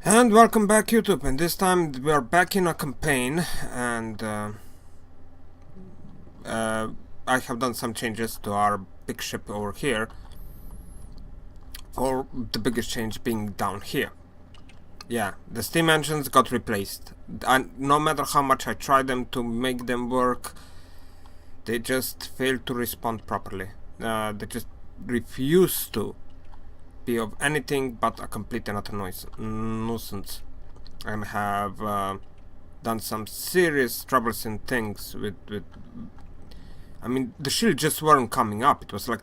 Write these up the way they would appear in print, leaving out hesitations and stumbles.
And welcome back, YouTube, and this time we are back in a campaign, and I have done some changes to our big ship over here, for the biggest change being down here. Yeah, the steam engines got replaced, and no matter how much I tried them to make them work, they just failed to respond properly. They just refuse to be of anything but a complete and utter nuisance. I have done some serious troublesome things with I mean, the shield just weren't coming up. It was like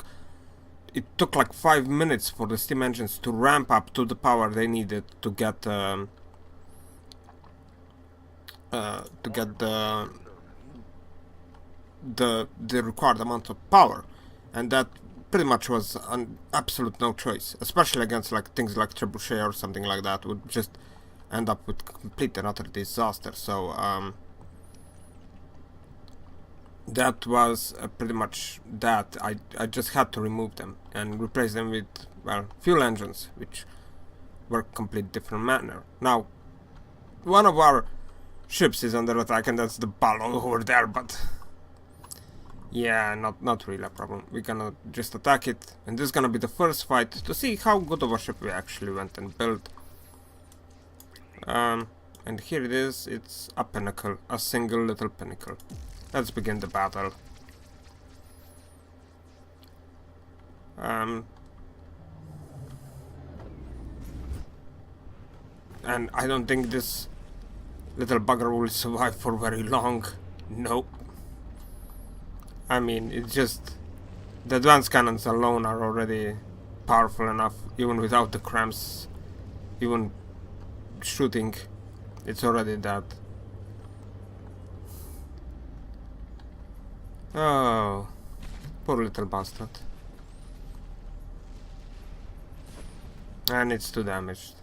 it took like 5 minutes for the steam engines to ramp up to the power they needed to get the required amount of power, and that pretty much was an absolute no choice, especially against like things like trebuchet or something like that would just end up with complete and utter disaster. So that was pretty much that. I just had to remove them and replace them with, well, fuel engines, which work complete different manner. Now, one of our ships is under attack, and that's the ballon over there, but yeah, not really a problem. We're gonna just attack it, and this is gonna be the first fight to see how good of a ship we actually went and built. And here it is. It's a pinnacle, a single little pinnacle. Let's begin the battle. And I don't think this little bugger will survive for very long. Nope. I mean, it's just the advanced cannons alone are already powerful enough, even without the cramps, even shooting, it's already that. Oh, poor little bastard. And it's too damaged.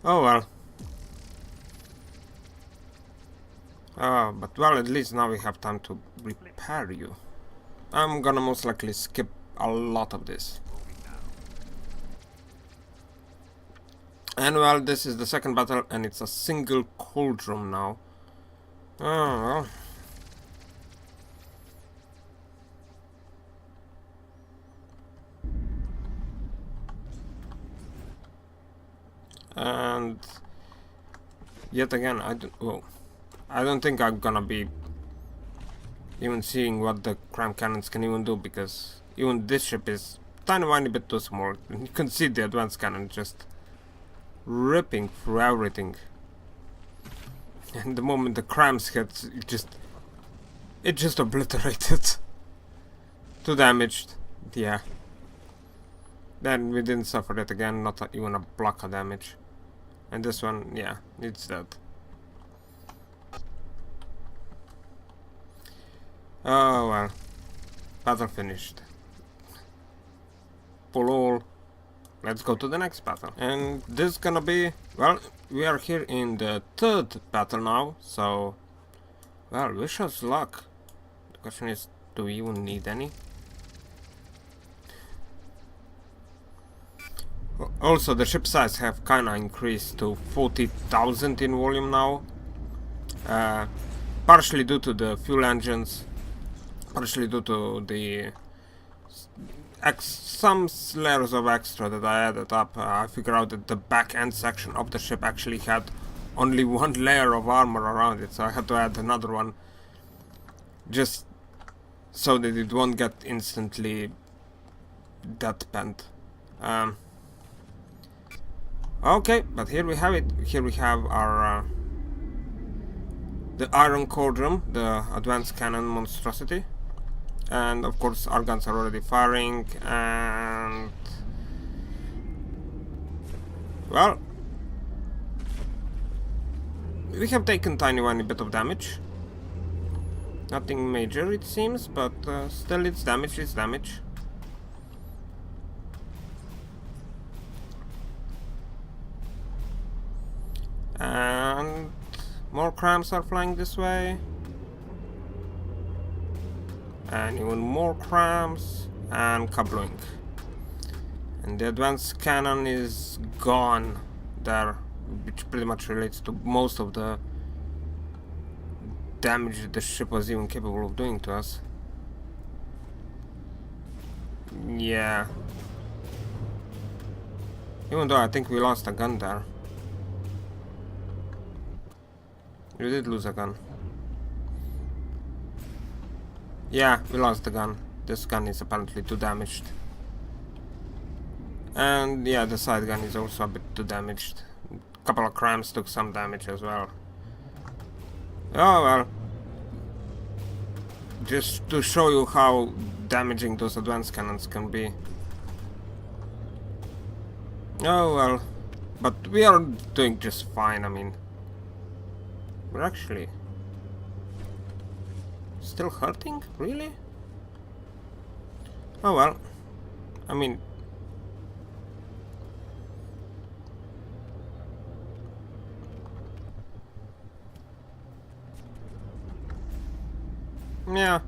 Oh well. Oh, but well, at least now we have time to repair you. I'm gonna most likely skip a lot of this. And well, this is the second battle, and it's a single cauldron now. Oh well. And yet again, I don't think I'm gonna be even seeing what the cram cannons can even do, because even this ship is tiny bit too small. You can see the advanced cannon just ripping through everything. And the moment the crams hit, it just obliterated. Too damaged. Yeah. Then we didn't suffer it again, not even a block of damage. And this one, yeah, it's dead. Oh well. Battle finished. Pull all. Let's go to the next battle. And this is gonna be, well, we are here in the third battle now, so, well, wish us luck. The question is, do we even need any? Also, the ship size have kinda increased to 40,000 in volume now. Partially due to the fuel engines, partially due to the some layers of extra that I added up. I figured out that the back end section of the ship actually had only one layer of armor around it, so I had to add another one just so that it won't get instantly dead bent. Okay, but here we have it. Here we have our the iron cauldron, the advanced cannon monstrosity. And of course our guns are already firing, and well, we have taken tiny bit of damage. Nothing major it seems, but still it's damage, it's damage. And more crams are flying this way. And even more crams and kablooing. And the advanced cannon is gone there, which pretty much relates to most of the damage the ship was even capable of doing to us. Yeah. Even though I think we lost a gun there. We did lose a gun. Yeah, we lost the gun. This gun is apparently too damaged. And yeah, the side gun is also a bit too damaged. A couple of crams took some damage as well. Oh well. Just to show you how damaging those advanced cannons can be. Oh well. But we are doing just fine, I mean. We're actually still hurting? Really? Oh well. I mean... yeah.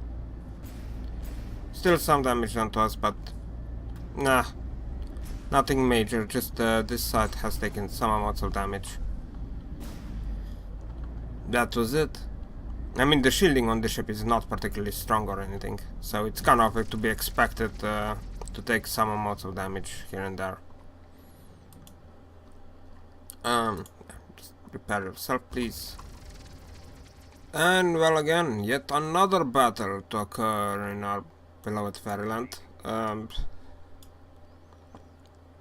Still some damage done to us, but... nah. Nothing major, just this side has taken some amounts of damage. That was it. I mean, the shielding on the ship is not particularly strong or anything, so it's kind of to be expected to take some amounts of damage here and there. Just prepare yourself, please. And well, again, yet another battle to occur in our beloved fairyland.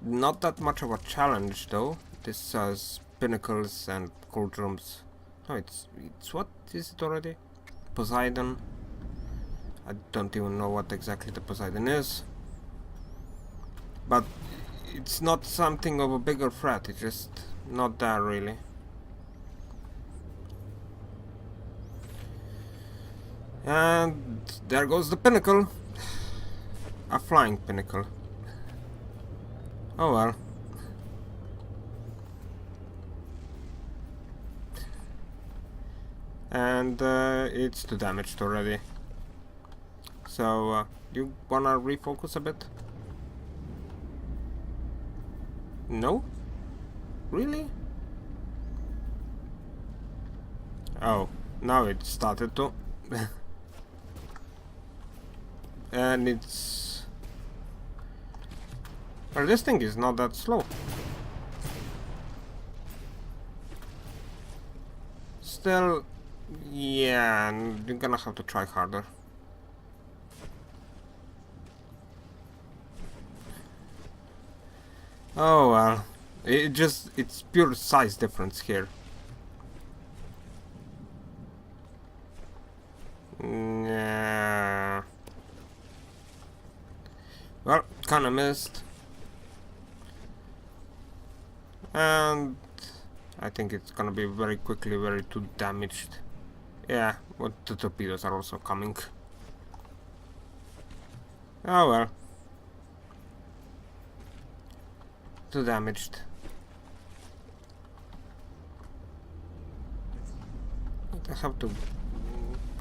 Not that much of a challenge though. This has pinnacles and cold rooms. Oh, it's what is it already? Poseidon. I don't even know what exactly the Poseidon is. But it's not something of a bigger threat, it's just not there really. And there goes the pinnacle. A flying pinnacle. Oh well. And it's too damaged already. So, you wanna refocus a bit? No? Really? Oh, now it started to. And it's... well, this thing is not that slow. Still, yeah, you're gonna have to try harder. Oh well, it's pure size difference here. Yeah. Well, kinda missed. And I think it's gonna be very quickly very too damaged. Yeah, but the torpedoes are also coming. Oh well. Too damaged. I have to...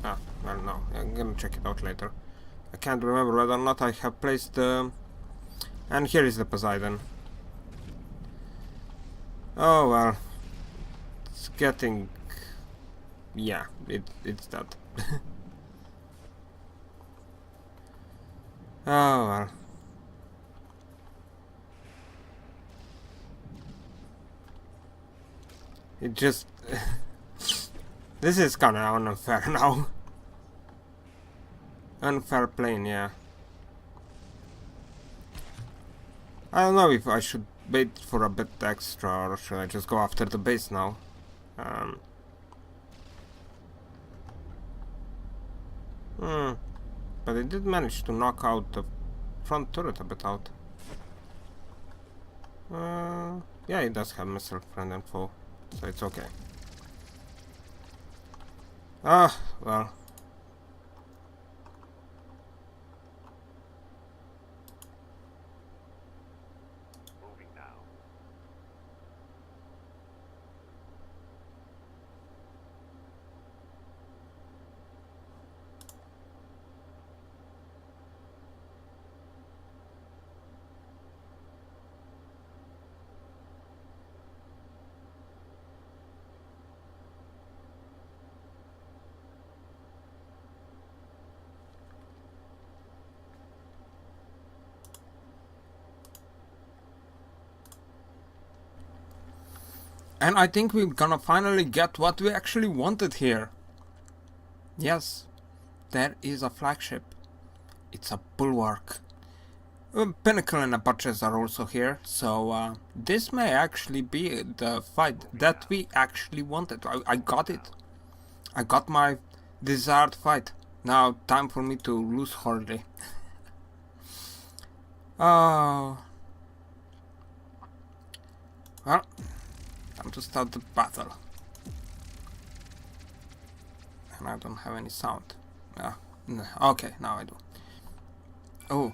ah, well no, I'm gonna check it out later. I can't remember whether or not I have placed the... and here is the Poseidon. Oh well. It's getting... yeah, it's that. Oh well. It just... this is kinda unfair now. Unfair plane, yeah. I don't know if I should wait for a bit extra or should I just go after the base now. But it did manage to knock out the front turret a bit out. Yeah, it does have missile friend and foe, so it's okay. Ah, well. Moving now. And I think we're gonna finally get what we actually wanted here. Yes, there is a flagship. It's a bulwark. Pinnacle and a buttress are also here, so this may actually be the fight that we actually wanted. I got it. I got my desired fight. Now time for me to lose horribly. Oh. Well, time to start the battle. And I don't have any sound. Okay, now I do. Oh.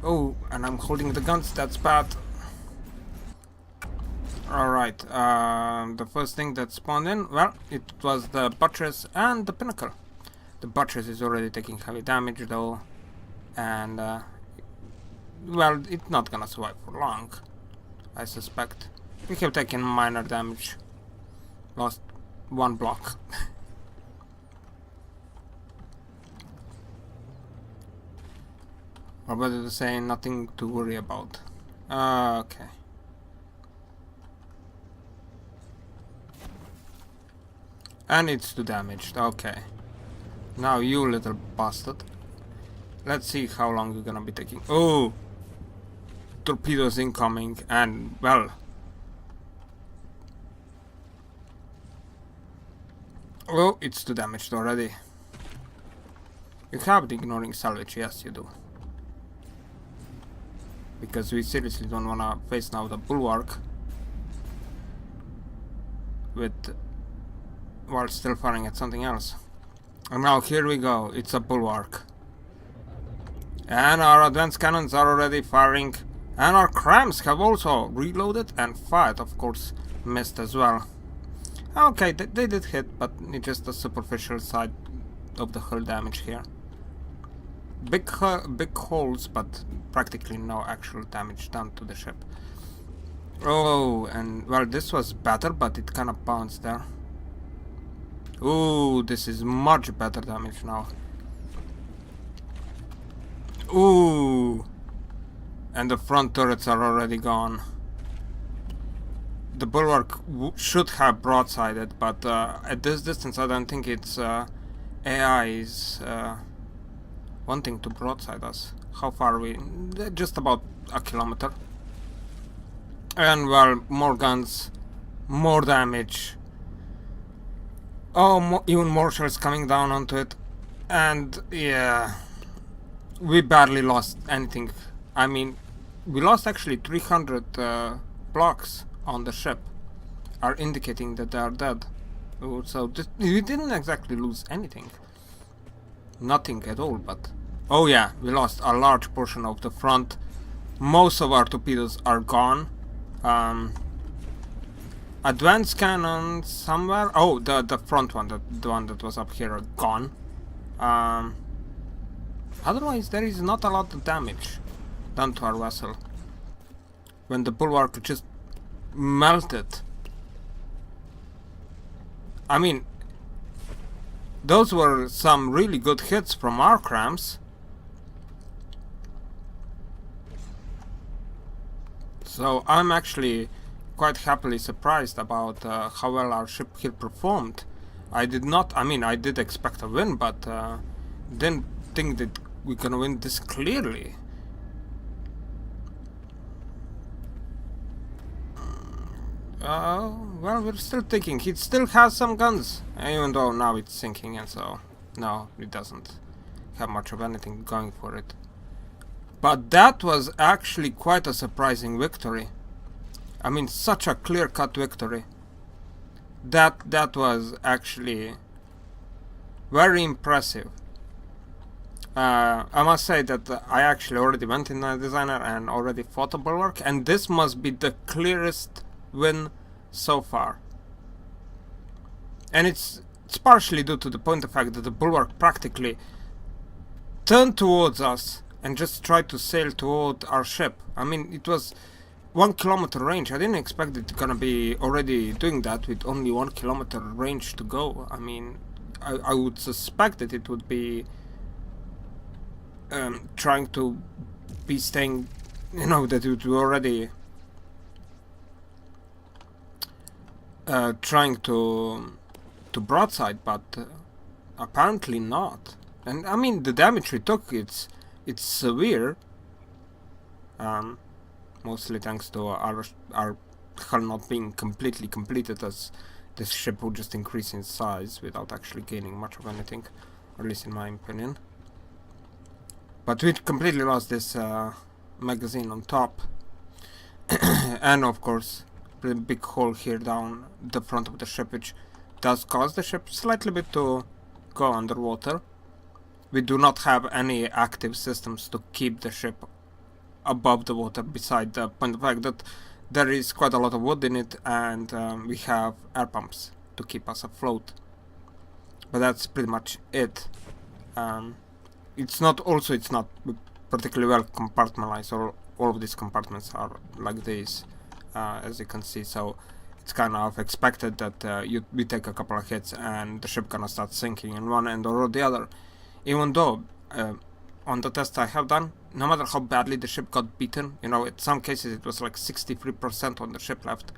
Oh, and I'm holding the guns, that's bad. Alright, the first thing that spawned in, well, it was the buttress and the pinnacle. The buttress is already taking heavy damage though, and well, it's not gonna survive for long, I suspect. We have taken minor damage. Lost one block. Or better to say, nothing to worry about. Okay. And it's too damaged, okay. Now you little bastard. Let's see how long you're gonna be taking. Oh! Torpedoes incoming, and well. Oh, it's too damaged already. You have the ignoring salvage, yes you do. Because we seriously don't wanna face now the bulwark with while still firing at something else. And now here we go, it's a bulwark. And our advanced cannons are already firing, and our crams have also reloaded and fired, of course, missed as well. Okay, they did hit, but it's just the superficial side of the hull damage here. Big holes, but practically no actual damage done to the ship. Oh, and well, this was better, but it kind of bounced there. Ooh, this is much better damage now. Ooh, and the front turrets are already gone. The bulwark should have broadsided, but at this distance I don't think it's AI is wanting to broadside us. How far are we? Just about a kilometer. And well, more guns, more damage. Oh, even more shells coming down onto it. And yeah, we barely lost anything. I mean, we lost actually 300 blocks on the ship, are indicating that they are dead. So we didn't exactly lose anything. Nothing at all, but oh yeah, we lost a large portion of the front. Most of our torpedoes are gone. Advanced cannons somewhere. Oh, the front one, the one that was up here, are gone. Otherwise, there is not a lot of damage done to our vessel. When the bulwark just melted. I mean, those were some really good hits from our crams. So I'm actually quite happily surprised about how well our ship here performed. I did expect a win, but didn't think that we're gonna win this clearly. Well, we're still thinking. He still has some guns, even though now it's sinking, and so no, it doesn't have much of anything going for it. But that was actually quite a surprising victory. I mean, such a clear-cut victory. That was actually very impressive. I must say that I actually already went in a designer and already fought a bulwark, and this must be the clearest win so far. And it's partially due to the point of fact that the bulwark practically turned towards us and just tried to sail toward our ship. I mean, it was 1 kilometer range. I didn't expect it gonna be already doing that with only 1 kilometer range to go. I mean, I would suspect that it would be trying to be staying, you know, that it would already trying to broadside, but apparently not. And I mean, the damage we took, it's severe. Mostly thanks to our hull not being completely completed, as this ship would just increase in size without actually gaining much of anything, or at least in my opinion. But we completely lost this magazine on top, and of course, the big hole here down the front of the ship, which does cause the ship slightly bit to go underwater. We do not have any active systems to keep the ship above the water, beside the point of fact that there is quite a lot of wood in it, and we have air pumps to keep us afloat. But that's pretty much it. It's not particularly well compartmentalized, or all of these compartments are like this, as you can see, so it's kind of expected that we take a couple of hits and the ship gonna start sinking in one end or the other. Even though on the test I have done, no matter how badly the ship got beaten, you know, in some cases it was like 63% on the ship left,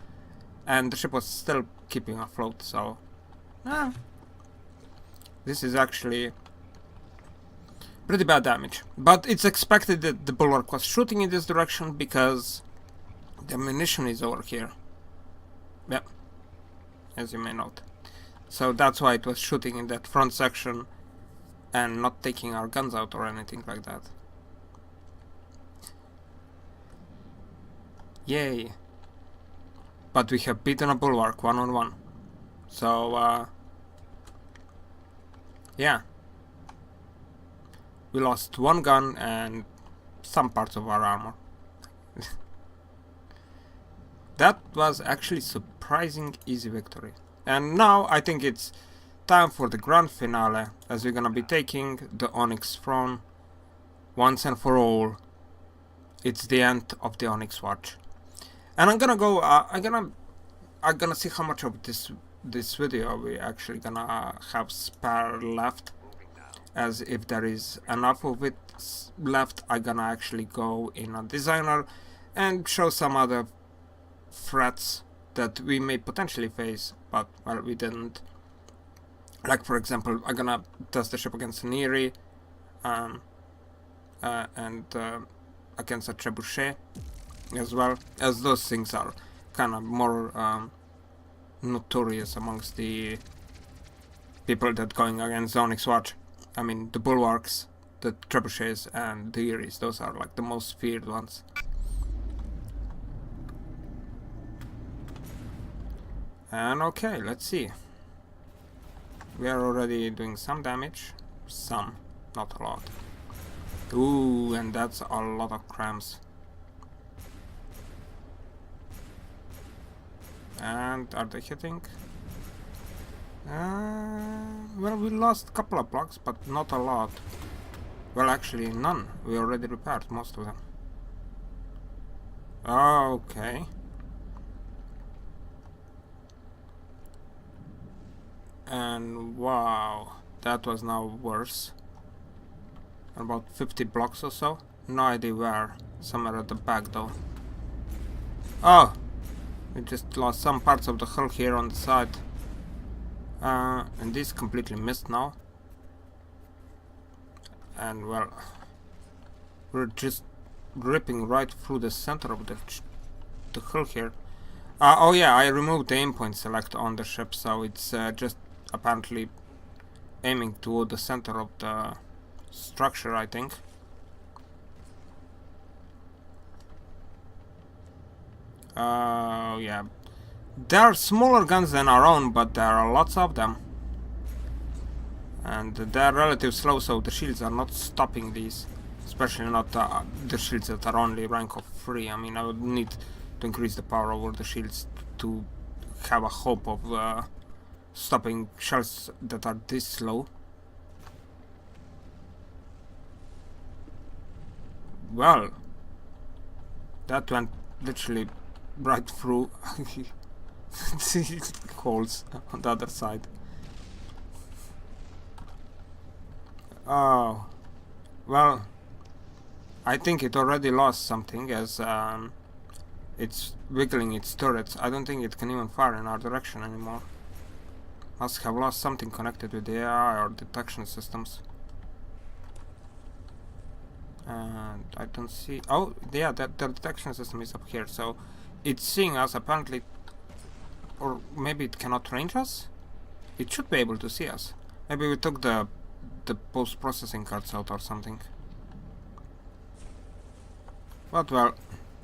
and the ship was still keeping afloat, so this is actually pretty bad damage. But it's expected that the bulwark was shooting in this direction because the ammunition is over here. Yep, as you may note. So that's why it was shooting in that front section and not taking our guns out or anything like that. Yay. But we have beaten a bulwark 1-on-1. So, yeah. We lost one gun and some parts of our armor. That was actually surprising easy victory. And now I think it's time for the grand finale, as we're gonna be taking the Onyx throne once and for all. It's the end of the Onyx Watch. And I'm gonna go, I'm gonna see how much of this video we actually gonna have spare left. As if there is enough of it left, I'm gonna actually go in a designer and show some other threats that we may potentially face, but well, we didn't. Like, for example, I'm gonna test the ship against an Eerie, and against a Trebuchet, as well, as those things are kind of more notorious amongst the people that going against Onyx Watch. I mean, the Bulwarks, the Trebuchets, and the Eries, those are like the most feared ones. And okay, let's see. We are already doing some damage. Some, not a lot. Ooh, and that's a lot of cramps. And are they hitting? Well, we lost a couple of blocks, but not a lot. Well, actually, none. We already repaired most of them. Okay. And wow, that was now worse. About 50 blocks or so. No idea where. Somewhere at the back, though. Oh! We just lost some parts of the hull here on the side. And this completely missed now. And well, we're just ripping right through the center of the hull here. Oh yeah, I removed the aim point select on the ship, so it's just apparently aiming toward the center of the structure, I think. Yeah. There are smaller guns than our own, but there are lots of them. And they're relatively slow, so the shields are not stopping these. Especially not the shields that are only rank of 3. I mean, I would need to increase the power over the shields to have a hope of stopping shells that are this slow. Well, that went literally right through holes on the other side. Oh, well, I think it already lost something, as it's wiggling its turrets. I don't think it can even fire in our direction anymore. Must have lost something connected with the AI or detection systems. And I don't see... Oh, yeah, the detection system is up here, so it's seeing us apparently. Or maybe it cannot range us? It should be able to see us. Maybe we took the post-processing cards out or something. But well,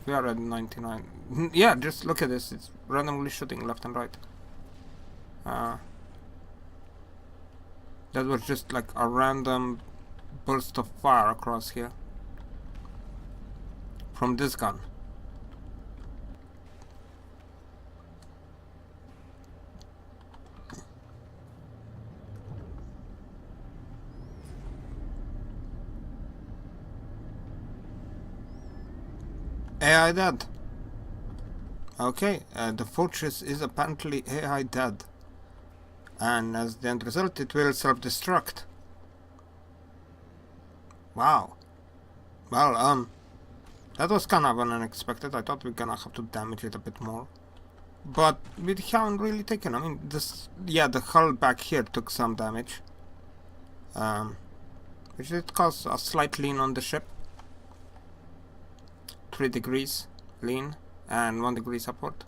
we are at 99. Yeah, just look at this. It's randomly shooting left and right. That was just like a random burst of fire across here. From this gun. AI dead. Okay, the fortress is apparently AI dead. And as the end result, it will self-destruct. Wow. Well, that was kind of unexpected. I thought we were gonna have to damage it a bit more. But we haven't really taken, I mean, this, yeah, the hull back here took some damage. Which did cause a slight lean on the ship. 3 degrees lean and 1 degree support.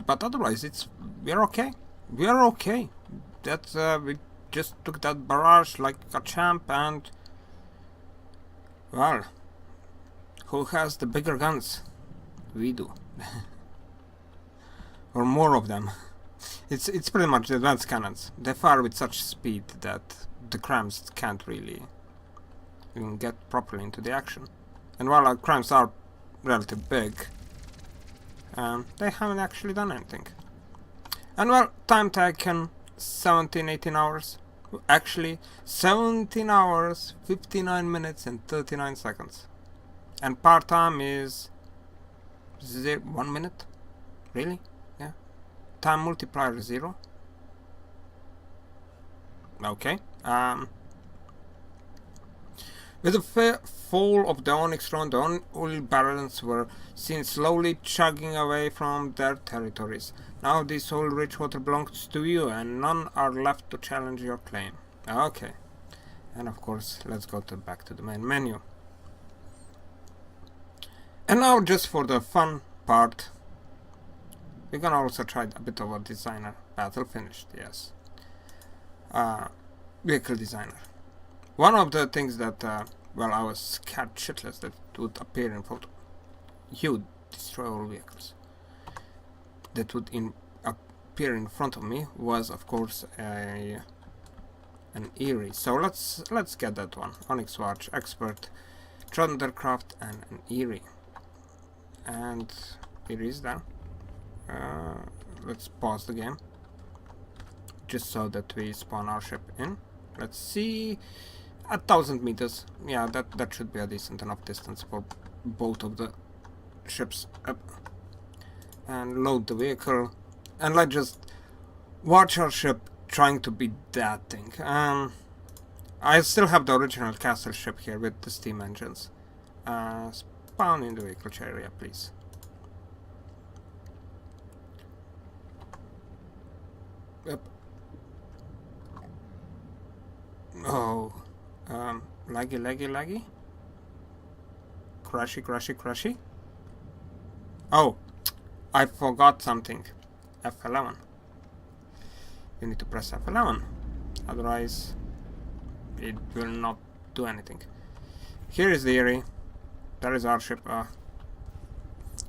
But otherwise, we're okay. We're okay. That's, we just took that barrage like a champ, and well, who has the bigger guns? We do. Or more of them. It's pretty much the advanced cannons. They fire with such speed that the crams can't really even get properly into the action. And while our crams are relatively big, they haven't actually done anything. And well, time taken 17-18 hours. Actually, 17 hours, 59 minutes and 39 seconds. And part time is 1 minute? Really? Yeah. Time multiplier 0. Okay. With the fall of the Onyx round, the oil barons were seen slowly chugging away from their territories. Now this oil-rich water belongs to you, and none are left to challenge your claim. Okay. And of course, let's go back to the main menu. And now, just for the fun part, we're gonna also try a bit of a designer. Battle finished, yes. Vehicle designer. One of the things that, well, I was scared shitless that would appear in photo. You would destroy all vehicles. That would appear in front of me was, of course, an Eerie. So let's get that one. Onyx Watch, Expert, Thundercraft, and an Eerie. And Eerie is there. Let's pause the game, just so that we spawn our ship in. Let's see. 1,000 meters. Yeah, that should be a decent enough distance for both of the ships up. And load the vehicle. And let's just watch our ship trying to beat that thing. I still have the original castle ship here with the steam engines. Spawn in the vehicle area, please. Yep. Oh. Laggy. Crashy. Oh, I forgot something. F11. You need to press F11. Otherwise, it will not do anything. Here is the Eerie. There is our ship.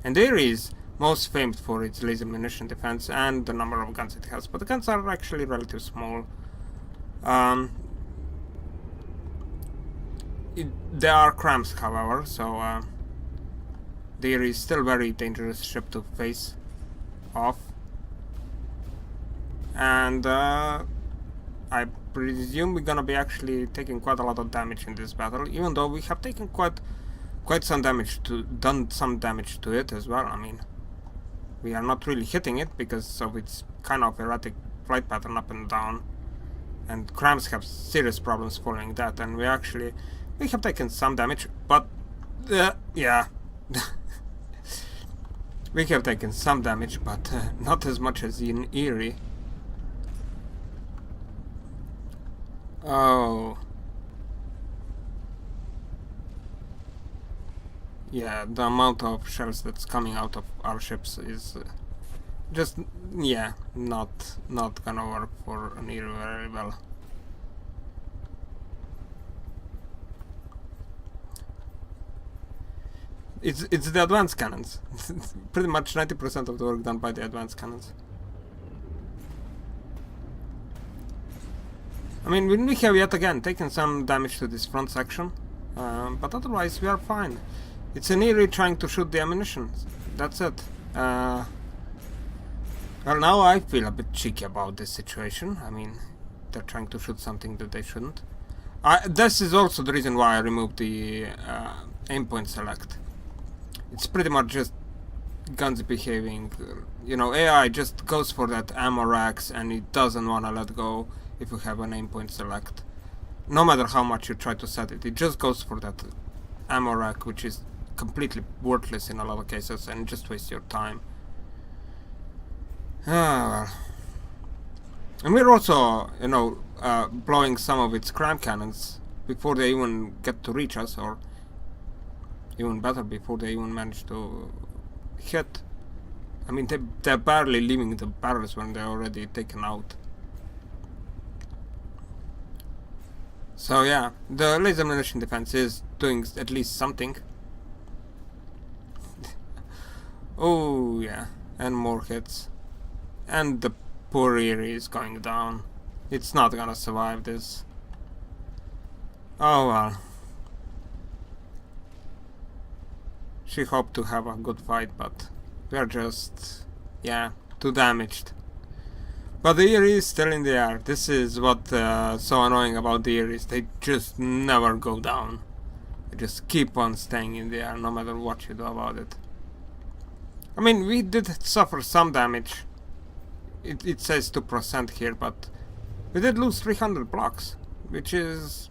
And the Eerie is most famous for its laser munition defense and the number of guns it has. But the guns are actually relatively small. There are cramps, however, so the Eerie is still a very dangerous ship to face off. And I presume we're gonna be actually taking quite a lot of damage in this battle, even though we have taken quite some damage done some damage to it as well. I mean, we are not really hitting it because of its kind of erratic flight pattern up and down, and cramps have serious problems following that, and we have taken some damage, but Yeah. We have taken some damage, but not as much as in Erie. Oh. Yeah, the amount of shells that's coming out of our ships is just, yeah, not gonna work for an Erie very well. It's the advanced cannons. Pretty much 90% of the work done by the advanced cannons. I mean, we have yet again taken some damage to this front section, but otherwise we are fine. It's an Erie trying to shoot the ammunition. That's it. Well, now I feel a bit cheeky about this situation. I mean, they're trying to shoot something that they shouldn't. This is also the reason why I removed the aim point select. It's pretty much just guns behaving. You know, AI just goes for that ammo racks and it doesn't want to let go if you have an aim point select. No matter how much you try to set it, it just goes for that ammo rack, which is completely worthless in a lot of cases and just wastes your time. Well. And we're also, you know, blowing some of its crime cannons before they even get to reach us, or even better, before they even manage to hit. I mean, they're barely leaving the barrels when they're already taken out. So yeah, the laser ammunition defense is doing at least something. Oh yeah, and more hits. And the poor Erie is going down. It's not gonna survive this. Oh well. She hoped to have a good fight, but we are just, yeah, too damaged. But the Erie is still in the air. This is what's so annoying about the Eries. They just never go down. They just keep on staying in the air no matter what you do about it. I mean, we did suffer some damage. It says 2% here, but we did lose 300 blocks, which is,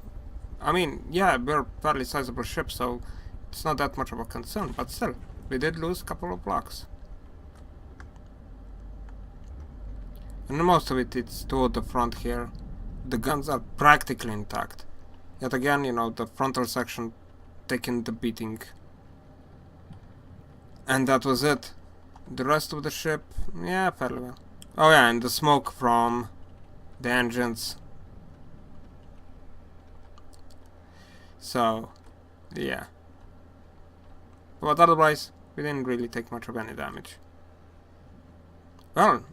I mean, yeah, we're a fairly sizable ship, so it's not that much of a concern, but still, we did lose a couple of blocks. And most of it's toward the front here. The guns are practically intact. Yet again, you know, the frontal section taking the beating. And that was it. The rest of the ship, yeah, fairly well. Oh yeah, and the smoke from the engines. So, yeah. But otherwise, we didn't really take much of any damage. Well,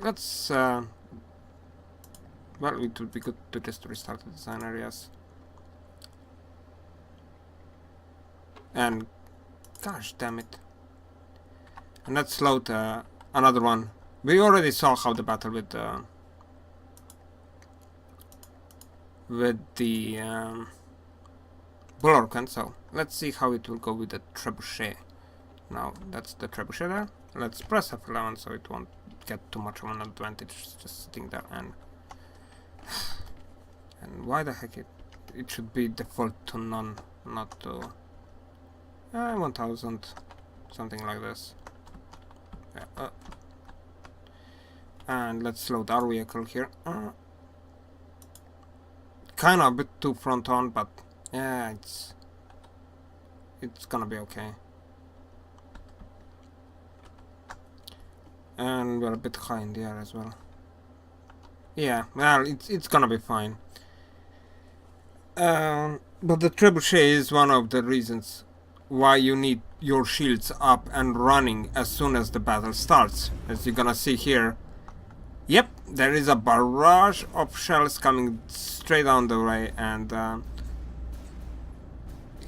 let's, well, it would be good to just restart the design areas. And, gosh damn it. And let's load another one. We already saw how the battle with the Bulwark went, so let's see how it will go with the Trebuchet. Now, that's the Trebuchet there. Let's press F11 so it won't get too much of an advantage just sitting there. And why the heck it should be default to none, not to 1000, something like this. Yeah, and let's load our vehicle here. Kind of a bit too front on, but yeah, it's gonna be okay. And we're a bit high in the air as well. Yeah, well, it's gonna be fine. But the Trebuchet is one of the reasons why you need your shields up and running as soon as the battle starts. As you're gonna see here, yep, there is a barrage of shells coming straight down the way, and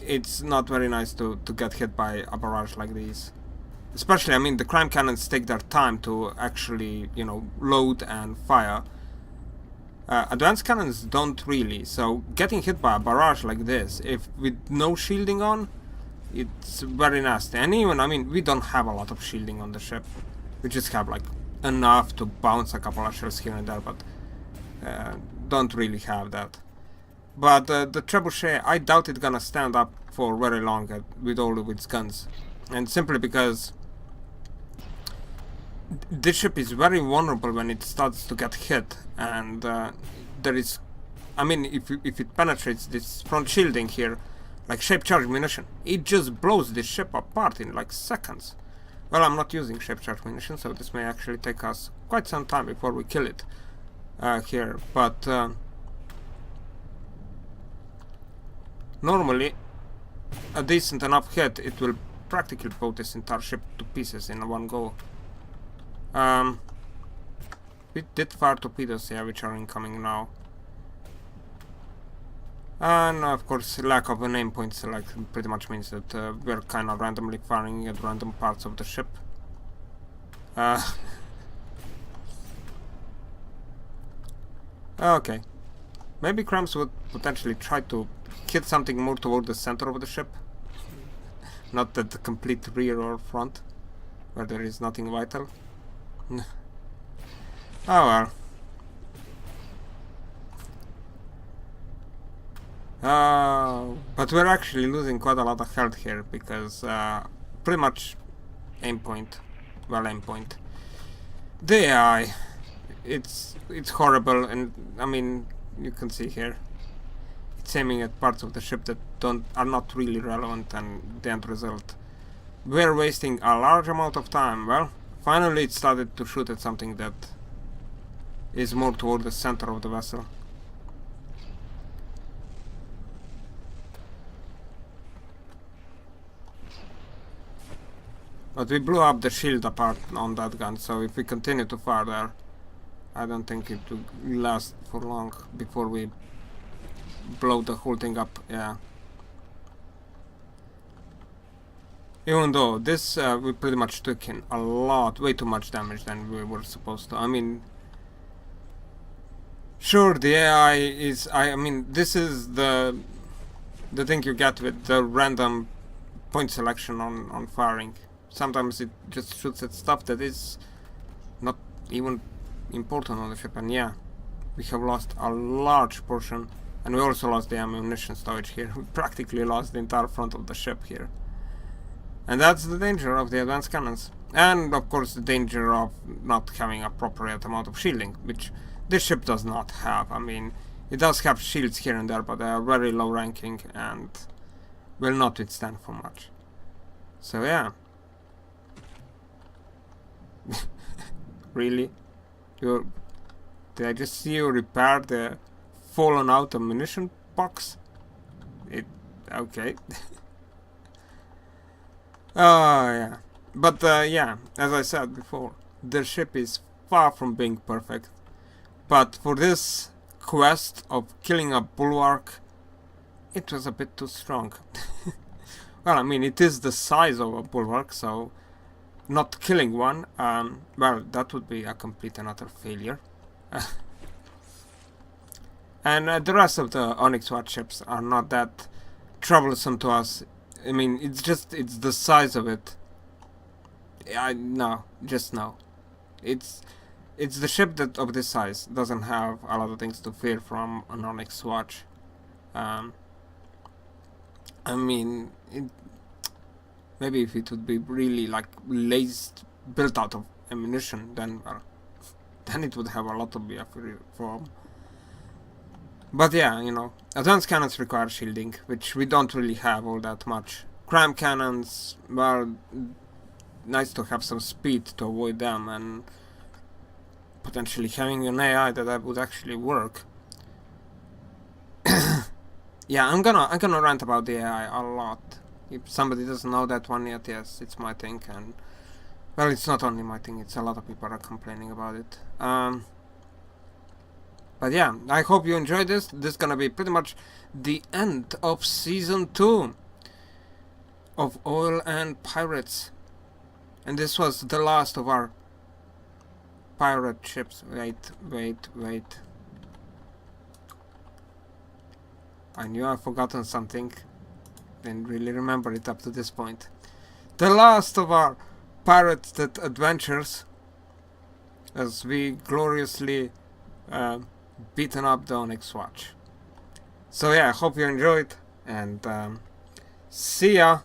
it's not very nice to get hit by a barrage like these. Especially, I mean, the crime cannons take their time to actually, you know, load and fire. Advanced cannons don't really, so getting hit by a barrage like this, if with no shielding on, it's very nasty. And even, I mean, we don't have a lot of shielding on the ship. We just have like enough to bounce a couple of shells here and there, but don't really have that. But the trebuchet, I doubt it's gonna stand up for very long with all of its guns. And simply because this ship is very vulnerable when it starts to get hit. And there is... I mean, if it penetrates this front shielding here, like shape charge munition, it just blows this ship apart in like seconds. Well, I'm not using shape charge munition, so this may actually take us quite some time before we kill it here. But normally, a decent enough hit, it will practically blow this entire ship to pieces in one go. We did fire torpedoes, yeah, which are incoming now. And of course, lack of an aim point select pretty much means that we're kind of randomly firing at random parts of the ship. Okay. Maybe Cramps would potentially try to hit something more toward the center of the ship. Not at the complete rear or front, where there is nothing vital. Oh well. But we're actually losing quite a lot of health here because pretty much aim point. The AI, it's horrible, and I mean you can see here it's aiming at parts of the ship that are not really relevant, and the end result, we're wasting a large amount of time. Well, finally it started to shoot at something that is more toward the center of the vessel. But we blew up the shield apart on that gun, so if we continue to fire there, I don't think it will last for long before we blow the whole thing up, yeah. Even though this, we pretty much took in a lot, way too much damage than we were supposed to. I mean, sure, the AI is, I mean, this is the thing you get with the random point selection on firing. Sometimes it just shoots at stuff that is not even important on the ship, and yeah, we have lost a large portion, and we also lost the ammunition storage here. We practically lost the entire front of the ship here. And that's the danger of the advanced cannons. And of course the danger of not having a appropriate amount of shielding, which this ship does not have. I mean, it does have shields here and there, but they are very low ranking and will not withstand for much. So yeah. Really? Did I just see you repair the fallen out ammunition box? Okay. Oh yeah. But yeah, as I said before, the ship is far from being perfect. But for this quest of killing a bulwark, it was a bit too strong. Well, I mean, it is the size of a bulwark, so not killing one, well, that would be a complete and utter failure. And the rest of the Onyx Watch ships are not that troublesome to us. I mean, it's the size of it. No. It's the ship that of this size doesn't have a lot of things to fear from an Onyx Watch. I mean, maybe if it would be really like built out of ammunition, then then it would have a lot to be afraid from. But yeah, you know, advanced cannons require shielding, which we don't really have all that much. Cram cannons, well, nice to have some speed to avoid them, and potentially having an AI that would actually work. Yeah, I'm gonna rant about the AI a lot. If somebody doesn't know that one yet, yes, it's my thing, and well, it's not only my thing, it's a lot of people are complaining about it. But yeah, I hope you enjoyed this. This is gonna be pretty much the end of Season 2 of Oil and Pirates. And this was the last of our pirate ships. Wait. I knew I've forgotten something. Didn't really remember it up to this point. The last of our pirates adventures, as we gloriously beaten up the Onyx Watch. So yeah, I hope you enjoyed, and see ya!